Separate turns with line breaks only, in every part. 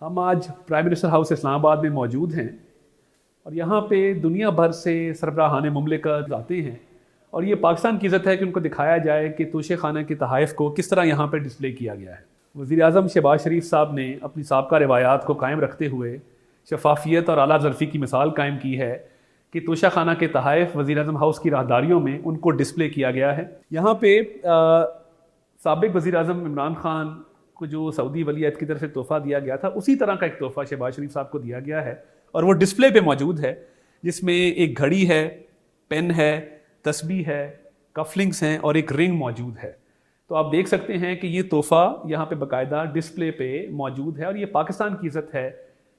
ہم آج prime minister house اسلام آباد میں موجود ہیں اور یہاں پہ دنیا بھر سے سربراہان مملکت آتے ہیں اور یہ پاکستان کی عزت ہے کہ ان کو دکھایا جائے کہ توشے خانہ کے تحائف کو کس طرح یہاں پہ ڈسپلے کیا گیا ہے۔ وزیر اعظم شہباز شریف صاحب نے اپنی سابقہ روایات کو قائم رکھتے ہوئے شفافیت اور اعلیٰ ظرفی کی مثال قائم کی ہے کہ توشہ خانہ کے تحائف وزیر اعظم ہاؤس کی راہداریوں میں ان کو ڈسپلے کیا گیا ہے۔ یہاں پہ سابق وزیر اعظم عمران خان کو جو سعودی ولی عہد کی طرف سے تحفہ دیا گیا تھا اسی طرح کا ایک تحفہ شہباز شریف صاحب کو دیا گیا ہے اور وہ ڈسپلے پہ موجود ہے، جس میں ایک گھڑی ہے، پین ہے، تسبیح ہے، کف لنکس ہیں اور ایک رنگ موجود ہے۔ تو آپ دیکھ سکتے ہیں کہ یہ تحفہ یہاں پہ باقاعدہ ڈسپلے پہ موجود ہے اور یہ پاکستان کی عزت ہے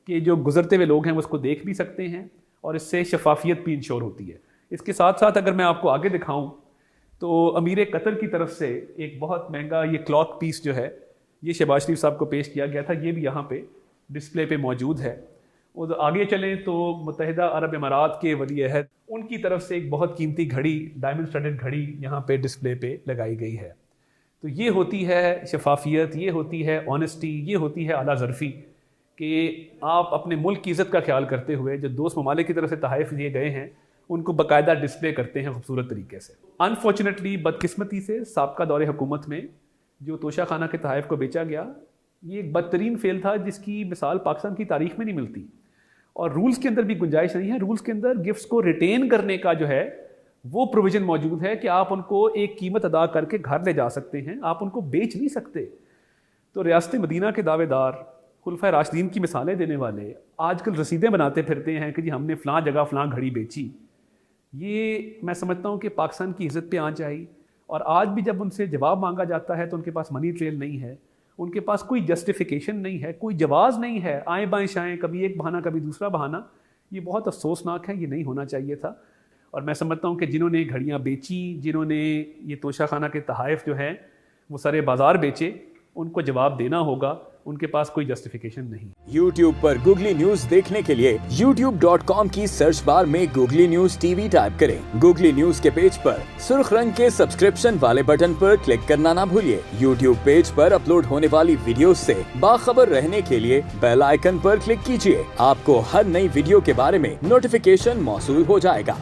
کہ جو گزرتے ہوئے لوگ ہیں وہ اس کو دیکھ بھی سکتے ہیں اور اس سے شفافیت بھی انشور ہوتی ہے۔ اس کے ساتھ ساتھ اگر میں آپ کو آگے دکھاؤں تو امیر قطر کی طرف سے ایک بہت مہنگا یہ کلاتھ پیس جو ہے یہ شہباز شریف صاحب کو پیش کیا گیا تھا، یہ بھی یہاں پہ ڈسپلے پہ موجود ہے۔ اور آگے چلیں تو متحدہ عرب امارات کے ولی عہد ان کی طرف سے ایک بہت قیمتی گھڑی، ڈائمنڈ اسٹڈڈ گھڑی یہاں پہ ڈسپلے پہ لگائی گئی ہے۔ تو یہ ہوتی ہے شفافیت، یہ ہوتی ہے آنیسٹی، یہ ہوتی ہے اعلیٰ ظرفی کہ آپ اپنے ملک کی عزت کا خیال کرتے ہوئے جو دوست ممالک کی طرف سے تحائف دیے گئے ہیں ان کو باقاعدہ ڈسپلے کرتے ہیں خوبصورت طریقے سے۔ انفارچونیٹلی، بدقسمتی سے سابقہ دور حکومت میں جو توشہ خانہ کے تحائف کو بیچا گیا یہ ایک بدترین فعل تھا جس کی مثال پاکستان کی تاریخ میں نہیں ملتی، اور رولز کے اندر بھی گنجائش نہیں ہے۔ رولز کے اندر گفٹس کو ریٹین کرنے کا جو ہے وہ پروویژن موجود ہے کہ آپ ان کو ایک قیمت ادا کر کے گھر لے جا سکتے ہیں، آپ ان کو بیچ نہیں سکتے۔ تو ریاست مدینہ کے دعوے دار، خلفائے راشدین کی مثالیں دینے والے آج کل رسیدیں بناتے پھرتے ہیں کہ جی ہم نے فلاں جگہ فلاں گھڑی بیچی۔ یہ میں سمجھتا ہوں کہ پاکستان کی عزت پہ آنچ آئی، اور آج بھی جب ان سے جواب مانگا جاتا ہے تو ان کے پاس منی ٹریل نہیں ہے، ان کے پاس کوئی جسٹیفیکیشن نہیں ہے، کوئی جواز نہیں ہے، آئیں بائیں شائیں، کبھی ایک بہانہ کبھی دوسرا بہانہ۔ یہ بہت افسوسناک ہے، یہ نہیں ہونا چاہیے تھا۔ اور میں سمجھتا ہوں کہ جنہوں نے گھڑیاں بیچی، جنہوں نے یہ توشہ خانہ کے تحائف جو ہیں وہ سرے بازار بیچے، ان کو جواب دینا ہوگا، ان کے پاس کوئی جسٹیفیکیشن نہیں۔
YouTube پر گوگلی نیوز دیکھنے کے لیے youtube.com کی سرچ بار میں googly news T V type کریں۔ گوگلی نیوز کے پیج پر سرخ رنگ کے سبسکرپشن والے بٹن پر کلک کرنا نہ بھولیے۔ YouTube پیج پر اپلوڈ ہونے والی ویڈیوز سے باخبر رہنے کے لیے بیل آئیکن پر کلک کیجیے۔ آپ کو ہر نئی ویڈیو کے بارے میں نوٹیفیکیشن موصول ہو جائے گا۔